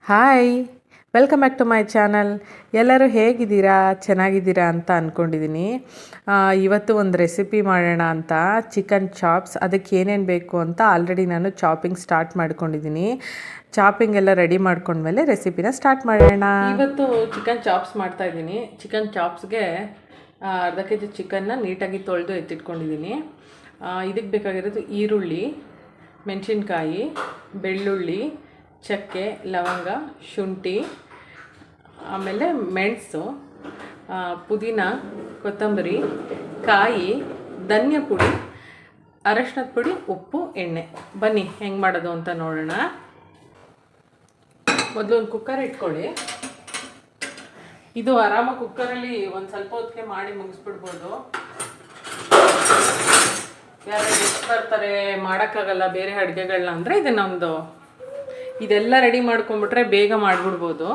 Hi, welcome back to my channel. ಎಲ್ಲರೂ ಹೇಗಿದ್ದೀರಾ, ಚೆನ್ನಾಗಿದ್ದೀರಾ ಅಂತ ಅಂದ್ಕೊಂಡಿದ್ದೀನಿ. ಇವತ್ತು ಒಂದು ರೆಸಿಪಿ ಮಾಡೋಣ ಅಂತ, ಚಿಕನ್ ಚಾಪ್ಸ್. ಅದಕ್ಕೆ ಏನೇನು ಬೇಕು ಅಂತ ಆಲ್ರೆಡಿ ನಾನು ಚಾಪಿಂಗ್ ಸ್ಟಾರ್ಟ್ ಮಾಡ್ಕೊಂಡಿದ್ದೀನಿ. ಚಾಪಿಂಗ್ ಎಲ್ಲ ರೆಡಿ ಮಾಡ್ಕೊಂಡ್ಮೇಲೆ ರೆಸಿಪಿನ ಸ್ಟಾರ್ಟ್ ಮಾಡೋಣ. ಇವತ್ತು ಚಿಕನ್ ಚಾಪ್ಸ್ ಮಾಡ್ತಾಯಿದ್ದೀನಿ. ಚಿಕನ್ ಚಾಪ್ಸ್ಗೆ ಅರ್ಧ ಕೆ ಜಿ ಚಿಕನ್ನ ನೀಟಾಗಿ ತೊಳೆದು ಎತ್ತಿಟ್ಕೊಂಡಿದ್ದೀನಿ. ಇದಕ್ಕೆ ಬೇಕಾಗಿರೋದು ಈರುಳ್ಳಿ, ಮೆಣಸಿನ್ಕಾಯಿ, ಬೆಳ್ಳುಳ್ಳಿ, ಚಕ್ಕೆ, ಲವಂಗ, ಶುಂಠಿ, ಆಮೇಲೆ ಮೆಣಸು, ಪುದೀನ, ಕೊತ್ತಂಬರಿ, ಕಾಯಿ, ಧನಿಯಾ ಪುಡಿ, ಅರಶಿನದ ಪುಡಿ, ಉಪ್ಪು, ಎಣ್ಣೆ. ಬನ್ನಿ ಹೆಂಗೆ ಮಾಡೋದು ಅಂತ ನೋಡೋಣ. ಮೊದಲು ಒಂದು ಕುಕ್ಕರ್ ಇಟ್ಕೊಳ್ಳಿ. ಇದು ಆರಾಮಾಗಿ ಕುಕ್ಕರಲ್ಲಿ ಒಂದು ಸ್ವಲ್ಪ ಹೊತ್ತಿಗೆ ಮಾಡಿ ಮುಗಿಸ್ಬಿಡ್ಬೋದು. ಯಾರು ಎಷ್ಟು ಬರ್ತಾರೆ ಮಾಡೋಕ್ಕಾಗಲ್ಲ ಬೇರೆ ಅಡುಗೆಗಳನ್ನ ಅಂದರೆ ಇದನ್ನೊಂದು ಇದೆಲ್ಲ ರೆಡಿ ಮಾಡ್ಕೊಂಡ್ಬಿಟ್ರೆ ಬೇಗ ಮಾಡಿಬಿಡ್ಬೋದು.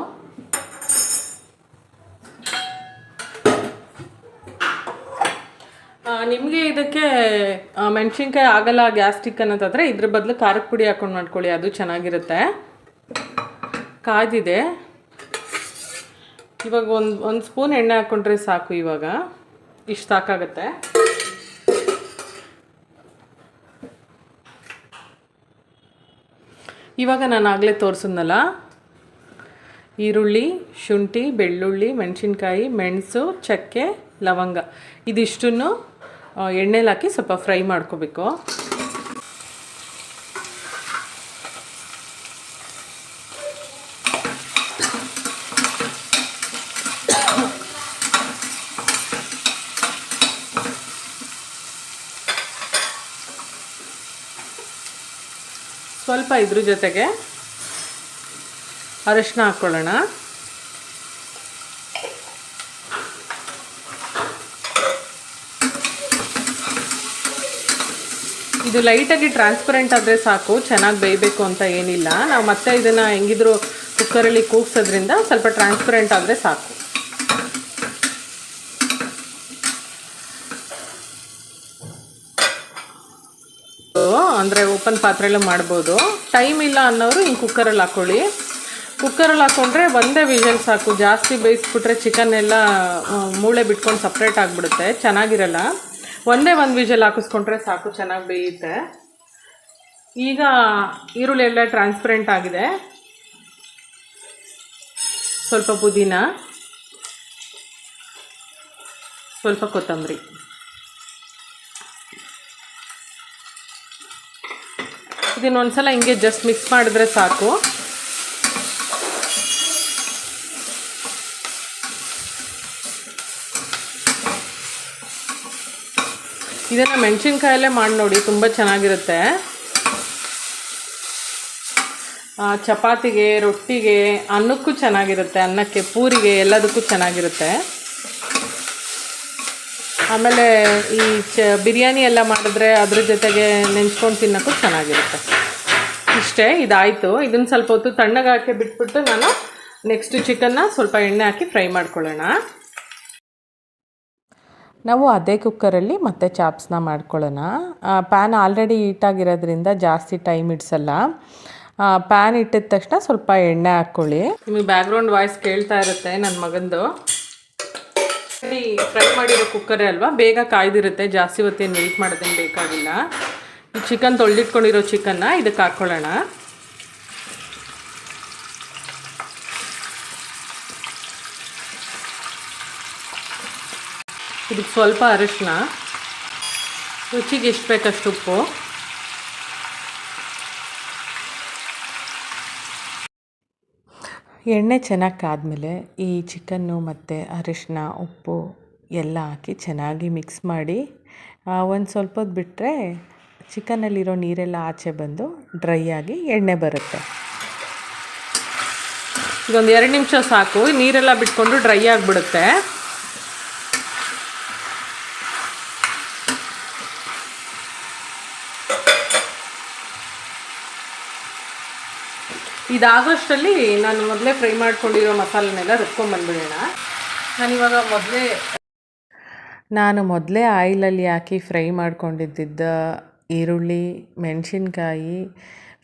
ನಿಮಗೆ ಇದಕ್ಕೆ ಮೆಣಸಿನ್ಕಾಯಿ ಆಗಲ್ಲ ಗ್ಯಾಸ್ಟ್ರಿಕ್ ಅನ್ನೋದಾದರೆ ಇದ್ರ ಬದಲು ಖಾರದ ಪುಡಿ ಹಾಕೊಂಡು ಮಾಡ್ಕೊಳ್ಳಿ, ಅದು ಚೆನ್ನಾಗಿರುತ್ತೆ. ಕಾದಿದೆ. ಇವಾಗ ಒಂದು ಸ್ಪೂನ್ ಎಣ್ಣೆ ಹಾಕ್ಕೊಂಡ್ರೆ ಸಾಕು. ಇವಾಗ ಇಷ್ಟು ಸಾಕಾಗುತ್ತೆ. ಇವಾಗ ನಾನು ಆಗಲೇ ತೋರಿಸಿದ್ನಲ್ಲ, ಈರುಳ್ಳಿ, ಶುಂಠಿ, ಬೆಳ್ಳುಳ್ಳಿ, ಮೆಣಸಿನ್ಕಾಯಿ, ಮೆಣಸು, ಚಕ್ಕೆ, ಲವಂಗ ಇದಿಷ್ಟನ್ನು ಎಣ್ಣೆಲಿ ಹಾಕಿ ಸ್ವಲ್ಪ ಫ್ರೈ ಮಾಡ್ಕೋಬೇಕು. ಸ್ವಲ್ಪ ಇದ್ರ ಜೊತೆಗೆ ಅರಿಶಿನ ಹಾಕ್ಕೊಳ್ಳೋಣ. ಇದು ಲೈಟಾಗಿ ಟ್ರಾನ್ಸ್ಪರೆಂಟ್ ಆದರೆ ಸಾಕು, ಚೆನ್ನಾಗಿ ಬೇಯಬೇಕು ಅಂತ ಏನಿಲ್ಲ. ನಾವು ಮತ್ತೆ ಇದನ್ನು ಹೆಂಗಿದ್ರು ಕುಕ್ಕರಲ್ಲಿ ಕೂಗ್ಸೋದ್ರಿಂದ ಸ್ವಲ್ಪ ಟ್ರಾನ್ಸ್ಪರೆಂಟ್ ಆದರೆ ಸಾಕು. ಅಂದರೆ ಓಪನ್ ಪಾತ್ರೆಯಲ್ಲೂ ಮಾಡ್ಬೋದು. ಟೈಮ್ ಇಲ್ಲ ಅನ್ನೋರು ಹಿಂಗೆ ಕುಕ್ಕರಲ್ಲಿ ಹಾಕ್ಕೊಳ್ಳಿ. ಕುಕ್ಕರಲ್ಲಿ ಹಾಕ್ಕೊಂಡ್ರೆ ಒಂದೇ ವಿಷಲ್ ಸಾಕು. ಜಾಸ್ತಿ ಬೇಯಿಸ್ಬಿಟ್ರೆ ಚಿಕನ್ ಎಲ್ಲ ಮೂಳೆ ಬಿಟ್ಕೊಂಡು ಸಪ್ರೇಟ್ ಆಗಿಬಿಡುತ್ತೆ, ಚೆನ್ನಾಗಿರಲ್ಲ. ಒಂದೇ ಒಂದು ವಿಷಲ್ ಹಾಕಿಸ್ಕೊಂಡ್ರೆ ಸಾಕು, ಚೆನ್ನಾಗಿ ಬೇಯುತ್ತೆ. ಈಗ ಈರುಳ್ಳಿ ಎಲ್ಲ ಟ್ರಾನ್ಸ್ಪರೆಂಟ್ ಆಗಿದೆ. ಸ್ವಲ್ಪ ಪುದೀನ, ಸ್ವಲ್ಪ ಕೊತ್ತಂಬರಿ, ಇದನ್ನೊಂದ್ಸಲ ಹಿಂಗೆ ಜಸ್ಟ್ ಮಿಕ್ಸ್ ಮಾಡಿದ್ರೆ ಸಾಕು. ಇದನ್ನು ಮೆಣಸಿನ್ಕಾಯಲ್ಲೇ ಮಾಡಿ ನೋಡಿ, ತುಂಬ ಚೆನ್ನಾಗಿರುತ್ತೆ. ಚಪಾತಿಗೆ, ರೊಟ್ಟಿಗೆ, ಅನ್ನಕ್ಕೂ ಚೆನ್ನಾಗಿರುತ್ತೆ. ಅನ್ನಕ್ಕೆ, ಪೂರಿಗೆ ಎಲ್ಲದಕ್ಕೂ ಚೆನ್ನಾಗಿರುತ್ತೆ. ಆಮೇಲೆ ಈ ಬಿರಿಯಾನಿ ಎಲ್ಲ ಮಾಡಿದ್ರೆ ಅದ್ರ ಜೊತೆಗೆ ನೆಂಚ್ಕೊಂಡು ತಿನ್ನೋಕ್ಕೂ ಚೆನ್ನಾಗಿರುತ್ತೆ. ಇಷ್ಟೇ, ಇದಾಯಿತು. ಇದನ್ನು ಸ್ವಲ್ಪ ಹೊತ್ತು ತಣ್ಣಗೆ ಹಾಕಿ ಬಿಟ್ಬಿಟ್ಟು ನಾನು ನೆಕ್ಸ್ಟ್ ಚಿಕನ್ನ ಸ್ವಲ್ಪ ಎಣ್ಣೆ ಹಾಕಿ ಫ್ರೈ ಮಾಡ್ಕೊಳ್ಳೋಣ. ನಾವು ಅದೇ ಕುಕ್ಕರಲ್ಲಿ ಮತ್ತೆ ಚಾಪ್ಸ್ನ ಮಾಡ್ಕೊಳ್ಳೋಣ. ಪ್ಯಾನ್ ಆಲ್ರೆಡಿ ಹೀಟಾಗಿರೋದ್ರಿಂದ ಜಾಸ್ತಿ ಟೈಮ್ ಇಡ್ಸಲ್ಲ. ಪ್ಯಾನ್ ಇಟ್ಟಿದ ತಕ್ಷಣ ಸ್ವಲ್ಪ ಎಣ್ಣೆ ಹಾಕ್ಕೊಳ್ಳಿ. ನಿಮಗೆ ಬ್ಯಾಕ್ಗ್ರೌಂಡ್ ವಾಯ್ಸ್ ಕೇಳ್ತಾ ಇರುತ್ತೆ ನನ್ನ ಮಗಂದು. ಫ್ರೈ ಮಾಡಿರೋ ಕುಕ್ಕರೇ ಅಲ್ವಾ, ಬೇಗ ಕಾಯ್ದಿರುತ್ತೆ. ಜಾಸ್ತಿ ಹೊತ್ತೇನು ವೆಯ್ಟ್ ಮಾಡೋದೇನು ಬೇಕಾಗಿಲ್ಲ. ಈ ಚಿಕನ್ ತೊಳೆದಿಟ್ಕೊಂಡಿರೋ ಚಿಕನ್ನ ಇದಕ್ಕೆ ಹಾಕ್ಕೊಳ್ಳೋಣ. ಇದಕ್ಕೆ ಸ್ವಲ್ಪ ಅರಿಶಿನ, ರುಚಿಗೆ ಎಷ್ಟು ಬೇಕಷ್ಟು ಉಪ್ಪು, ಎಣ್ಣೆ ಚೆನ್ನಾಗಿ ಕಾದ್ಮೇಲೆ ಈ ಚಿಕನ್ನು ಮತ್ತು ಅರಿಶಿನ, ಉಪ್ಪು ಎಲ್ಲ ಹಾಕಿ ಚೆನ್ನಾಗಿ ಮಿಕ್ಸ್ ಮಾಡಿ ಒಂದು ಸ್ವಲ್ಪ ಹೊತ್ತು ಬಿಟ್ಟರೆ ಚಿಕನ್ನಲ್ಲಿರೋ ನೀರೆಲ್ಲ ಆಚೆ ಬಂದು ಡ್ರೈ ಆಗಿ ಎಣ್ಣೆ ಬರುತ್ತೆ. ಇದೊಂದು 2 ನಿಮಿಷ ಸಾಕು, ನೀರೆಲ್ಲ ಬಿಟ್ಕೊಂಡು ಡ್ರೈ ಆಗಿಬಿಡುತ್ತೆ. ಇದಾಗೋಷ್ಟರಲ್ಲಿ ನಾನು ಮೊದಲೇ ಫ್ರೈ ಮಾಡ್ಕೊಂಡಿರೋ ಮಸಾಲೆನೆಲ್ಲ ರುಬ್ಕೊಂಡ್ಬಂದ್ಬಿಡೋಣ. ನಾನು ಮೊದಲೇ ಆಯಿಲಲ್ಲಿ ಹಾಕಿ ಫ್ರೈ ಮಾಡ್ಕೊಂಡಿದ್ದ ಈರುಳ್ಳಿ, ಮೆಣಸಿನ್ಕಾಯಿ,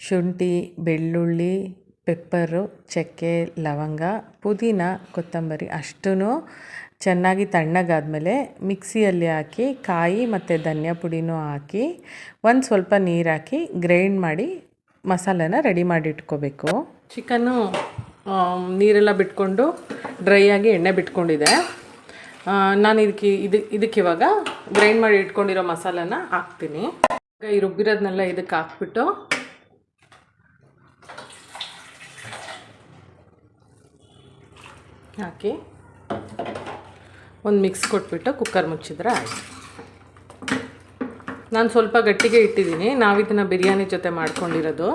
ಶುಂಠಿ, ಬೆಳ್ಳುಳ್ಳಿ, ಪೆಪ್ಪರು, ಚಕ್ಕೆ, ಲವಂಗ, ಪುದೀನ, ಕೊತ್ತಂಬರಿ ಅಷ್ಟೂ ಚೆನ್ನಾಗಿ ತಣ್ಣಗಾದ್ಮೇಲೆ ಮಿಕ್ಸಿಯಲ್ಲಿ ಹಾಕಿ ಕಾಯಿ ಮತ್ತು ಧನಿಯಾ ಪುಡಿನೂ ಹಾಕಿ ಒಂದು ಸ್ವಲ್ಪ ನೀರು ಹಾಕಿ ಗ್ರೈಂಡ್ ಮಾಡಿ ಮಸಾಲೆನ ರೆಡಿ ಮಾಡಿ ಇಟ್ಕೋಬೇಕು. ಚಿಕನ್ನು ನೀರೆಲ್ಲ ಬಿಟ್ಕೊಂಡು ಡ್ರೈ ಆಗಿ ಎಣ್ಣೆ ಬಿಟ್ಕೊಂಡಿದೆ. ನಾನು ಇದಕ್ಕೆ ಇವಾಗ ಗ್ರೈಂಡ್ ಮಾಡಿ ಇಟ್ಕೊಂಡಿರೋ ಮಸಾಲೆನ ಹಾಕ್ತೀನಿ. ಈ ರುಬ್ಬಿರೋದನ್ನೆಲ್ಲ ಇದಕ್ಕೆ ಹಾಕ್ಬಿಟ್ಟು ಹಾಕಿ ಒಂದು ಮಿಕ್ಸ್ ಕೊಟ್ಬಿಟ್ಟು ಕುಕ್ಕರ್ ಮುಚ್ಚಿದ್ರೆ ಆಯಿತು. ನಾನು ಸ್ವಲ್ಪ ಗಟ್ಟಿಗೆ ಇಟ್ಟಿದ್ದೀನಿ. ನಾವಿದನ್ನು ಬಿರಿಯಾನಿ ಜೊತೆ ಮಾಡ್ಕೊಂಡಿರೋದು.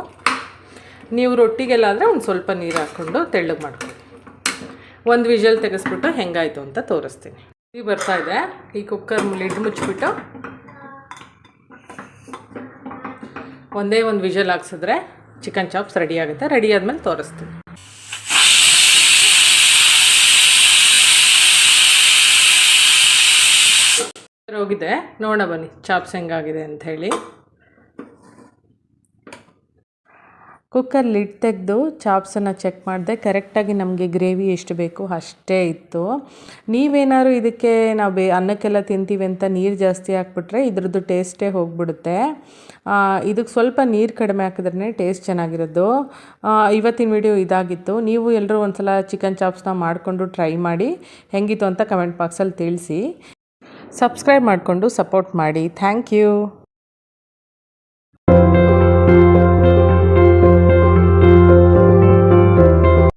ನೀವು ರೊಟ್ಟಿಗೆಲ್ಲಾದರೆ ಒಂದು ಸ್ವಲ್ಪ ನೀರು ಹಾಕ್ಕೊಂಡು ತೆಳ್ಳಗೆ ಮಾಡ್ಕೊಳ್ಳಿ. ಒಂದು ವಿಷಲ್ ತೆಗೆಸ್ಬಿಟ್ಟು ಹೆಂಗಾಯಿತು ಅಂತ ತೋರಿಸ್ತೀನಿ. ಇದು ಬರ್ತಾಯಿದೆ. ಈ ಕುಕ್ಕರ್ ಲಿಡ್ ಮುಚ್ಚಿಬಿಟ್ಟು ಒಂದೇ ಒಂದು ವಿಷಲ್ ಹಾಕ್ಸಿದ್ರೆ ಚಿಕನ್ ಚಾಪ್ಸ್ ರೆಡಿ ಆಗುತ್ತೆ. ರೆಡಿ ಆದಮೇಲೆ ತೋರಿಸ್ತೀನಿ. ಹೋಗಿದೆ, ನೋಡೋಣ ಬನ್ನಿ ಚಾಪ್ಸ್ ಹೆಂಗಾಗಿದೆ ಅಂಥೇಳಿ. ಕುಕ್ಕರ್ ಲಿಡ್ ತೆಗೆದು ಚಾಪ್ಸನ್ನು ಚೆಕ್ ಮಾಡಿದೆ. ಕರೆಕ್ಟಾಗಿ ನಮಗೆ ಗ್ರೇವಿ ಎಷ್ಟು ಬೇಕು ಅಷ್ಟೇ ಇತ್ತು. ನೀವೇನಾದ್ರು ಇದಕ್ಕೆ ನಾವು ಅನ್ನಕ್ಕೆಲ್ಲ ತಿಂತೀವಿ ಅಂತ ನೀರು ಜಾಸ್ತಿ ಹಾಕ್ಬಿಟ್ರೆ ಇದ್ರದ್ದು ಟೇಸ್ಟೇ ಹೋಗಿಬಿಡುತ್ತೆ. ಇದಕ್ಕೆ ಸ್ವಲ್ಪ ನೀರು ಕಡಿಮೆ ಹಾಕಿದ್ರೇ ಟೇಸ್ಟ್ ಚೆನ್ನಾಗಿರೋದು. ಇವತ್ತಿನ ವಿಡಿಯೋ ಇದಾಗಿತ್ತು. ನೀವು ಎಲ್ಲರೂ ಒಂದು ಸಲ ಚಿಕನ್ ಚಾಪ್ಸ್ನ ಮಾಡಿಕೊಂಡು ಟ್ರೈ ಮಾಡಿ ಹೆಂಗಿತ್ತು ಅಂತ ಕಮೆಂಟ್ ಬಾಕ್ಸಲ್ಲಿ ತಿಳಿಸಿ. ಸಬ್ಸ್ಕ್ರೈಬ್ ಮಾಡಿಕೊಂಡು ಸಪೋರ್ಟ್ ಮಾಡಿ. Thank you.